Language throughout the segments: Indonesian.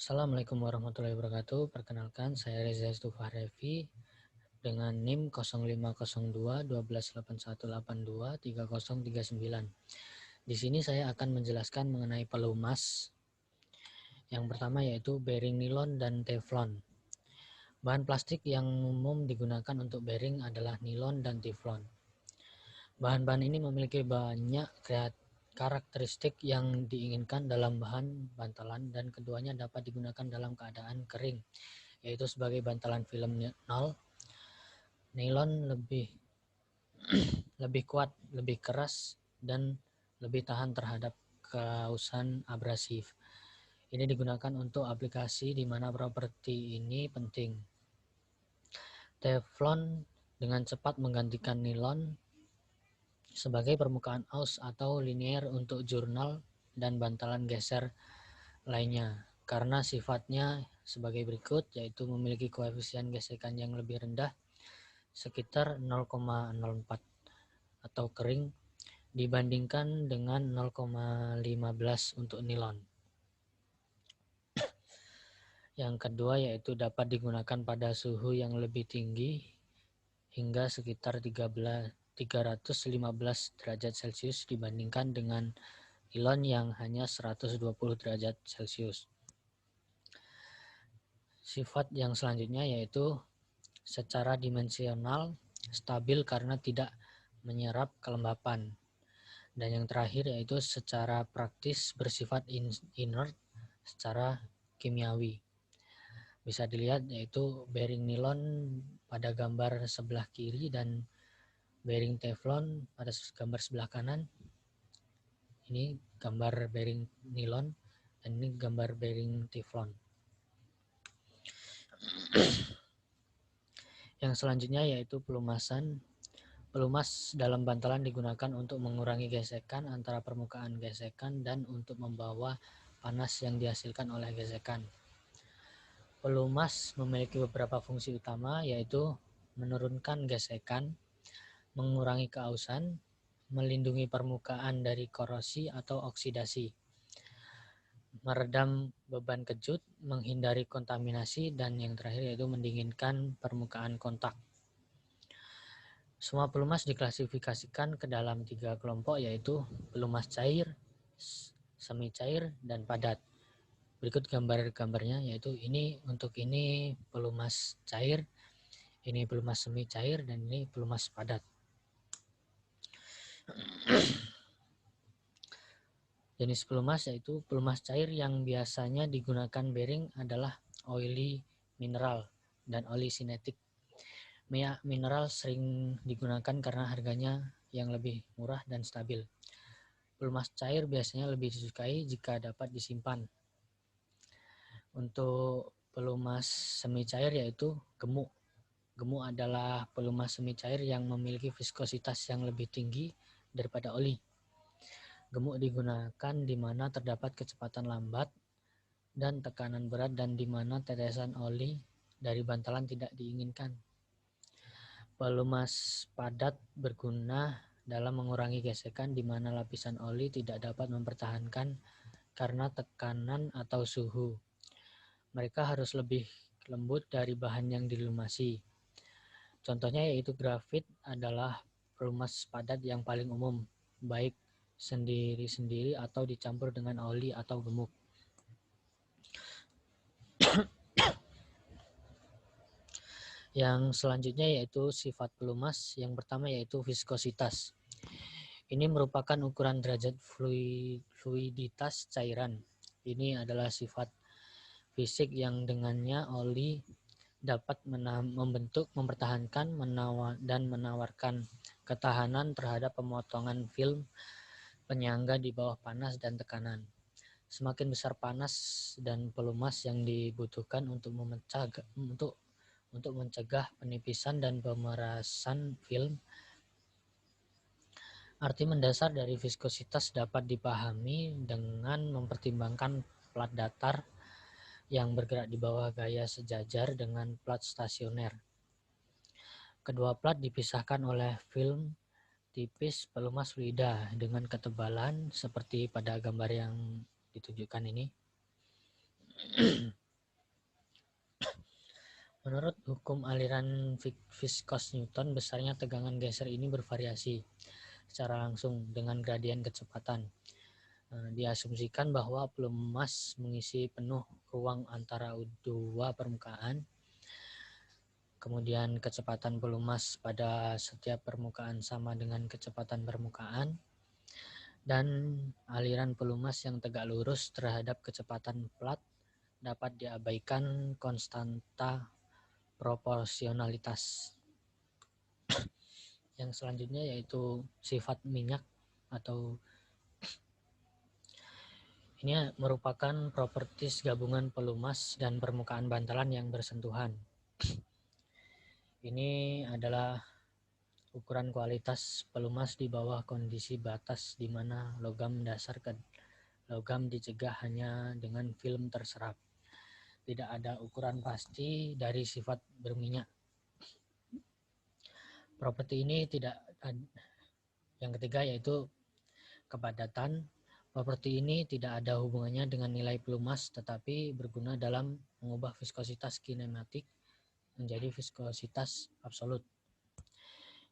Assalamualaikum warahmatullahi wabarakatuh. Perkenalkan, saya Reza Stufahrevi dengan NIM 0502-128182-3039. Di sini saya akan menjelaskan mengenai pelumas. Yang pertama yaitu bearing nilon dan teflon. Bahan plastik yang umum digunakan untuk bearing adalah nilon dan teflon. Bahan-bahan ini memiliki banyak karakteristik yang diinginkan dalam bahan bantalan dan keduanya dapat digunakan dalam keadaan kering, yaitu sebagai bantalan film nol. Nilon lebih kuat, lebih keras, dan lebih tahan terhadap kausan abrasif. Ini digunakan untuk aplikasi di mana properti ini penting. Teflon dengan cepat menggantikan nilon sebagai permukaan aus atau linier untuk jurnal dan bantalan geser lainnya, karena sifatnya sebagai berikut, yaitu memiliki koefisien gesekan yang lebih rendah sekitar 0,04 atau kering dibandingkan dengan 0,15 untuk nilon. Yang kedua yaitu dapat digunakan pada suhu yang lebih tinggi hingga sekitar 315 derajat Celcius dibandingkan dengan nilon yang hanya 120 derajat Celcius. Sifat yang selanjutnya yaitu secara dimensional stabil karena tidak menyerap kelembapan. Dan yang terakhir yaitu secara praktis bersifat inert secara kimiawi. Bisa dilihat yaitu bearing nilon pada gambar sebelah kiri dan bearing teflon pada gambar sebelah kanan. Ini gambar bearing nilon dan ini gambar bearing teflon. Yang selanjutnya yaitu pelumasan. Pelumas dalam bantalan digunakan untuk mengurangi gesekan antara permukaan gesekan dan untuk membawa panas yang dihasilkan oleh gesekan. Pelumas memiliki beberapa fungsi utama, yaitu menurunkan gesekan, mengurangi keausan, melindungi permukaan dari korosi atau oksidasi, meredam beban kejut, menghindari kontaminasi, dan yang terakhir yaitu mendinginkan permukaan kontak. Semua pelumas diklasifikasikan ke dalam 3 kelompok, yaitu pelumas cair, semi cair, dan padat. Berikut gambar-gambarnya, yaitu ini pelumas cair, ini pelumas semi cair, dan ini pelumas padat. Jenis pelumas yaitu pelumas cair yang biasanya digunakan bearing adalah oily mineral dan oli sinetik. Minyak mineral sering digunakan karena harganya yang lebih murah dan stabil. Pelumas cair biasanya lebih disukai jika dapat disimpan. Untuk pelumas semi cair yaitu gemuk. Gemuk adalah pelumas semi cair yang memiliki viskositas yang lebih tinggi daripada oli. Gemuk digunakan di mana terdapat kecepatan lambat dan tekanan berat dan di mana tetesan oli dari bantalan tidak diinginkan. Pelumas padat berguna dalam mengurangi gesekan di mana lapisan oli tidak dapat mempertahankan karena tekanan atau suhu. Mereka harus lebih lembut dari bahan yang dilumasi. Contohnya yaitu grafit adalah pelumas padat yang paling umum, baik sendiri-sendiri atau dicampur dengan oli atau gemuk. Yang selanjutnya yaitu sifat pelumas. Yang pertama yaitu viskositas. Ini merupakan ukuran derajat fluiditas cairan. Ini adalah sifat fisik yang dengannya oli dapat membentuk, mempertahankan, dan menawarkan ketahanan terhadap pemotongan film penyangga di bawah panas dan tekanan. Semakin besar panas dan pelumas yang dibutuhkan untuk mencegah penipisan dan pemerasan film. Arti mendasar dari viskositas dapat dipahami dengan mempertimbangkan plat datar yang bergerak di bawah gaya sejajar dengan plat stasioner. Kedua plat dipisahkan oleh film tipis pelumas fluida dengan ketebalan seperti pada gambar yang ditunjukkan ini. Menurut hukum aliran viskos Newton, besarnya tegangan geser ini bervariasi secara langsung dengan gradien kecepatan. Diasumsikan bahwa pelumas mengisi penuh ruang antara dua permukaan. Kemudian kecepatan pelumas pada setiap permukaan sama dengan kecepatan permukaan. Dan aliran pelumas yang tegak lurus terhadap kecepatan plat dapat diabaikan konstanta proporsionalitas. Yang selanjutnya yaitu sifat minyak, atau ini merupakan properties gabungan pelumas dan permukaan bantalan yang bersentuhan. Ini adalah ukuran kualitas pelumas di bawah kondisi batas di mana logam dasar ke logam dicegah hanya dengan film terserap. Tidak ada ukuran pasti dari sifat berminyak. Properti ini tidak ada. Yang ketiga yaitu kepadatan. Properti ini tidak ada hubungannya dengan nilai pelumas, tetapi berguna dalam mengubah viskositas kinematik menjadi viskositas absolut.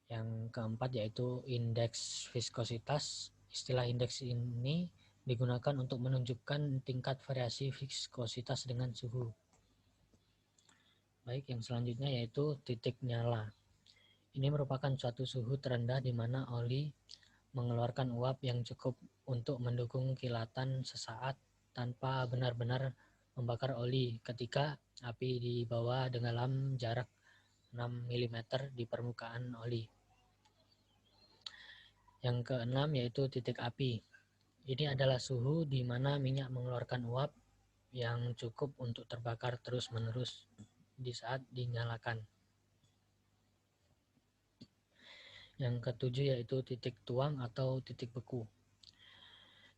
Yang keempat yaitu indeks viskositas. Istilah indeks ini digunakan untuk menunjukkan tingkat variasi viskositas dengan suhu. Baik, yang selanjutnya yaitu titik nyala. Ini merupakan suatu suhu terendah di mana oli mengeluarkan uap yang cukup untuk mendukung kilatan sesaat tanpa benar-benar membakar oli ketika api dibawa dalam jarak 6 mm di permukaan oli. Yang keenam yaitu titik api. Ini adalah suhu di mana minyak mengeluarkan uap yang cukup untuk terbakar terus-menerus di saat dinyalakan. Yang ketujuh yaitu titik tuang atau titik beku.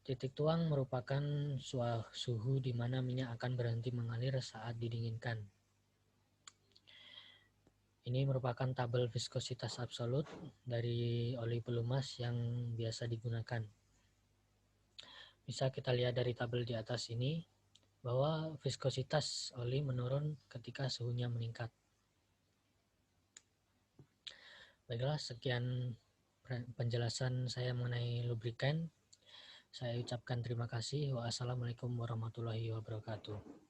Titik tuang merupakan suhu di mana minyak akan berhenti mengalir saat didinginkan. Ini merupakan tabel viskositas absolut dari oli pelumas yang biasa digunakan. Bisa kita lihat dari tabel di atas ini bahwa viskositas oli menurun ketika suhunya meningkat. Baiklah, sekian penjelasan saya mengenai lubrikan. Saya ucapkan terima kasih. Wassalamualaikum warahmatullahi wabarakatuh.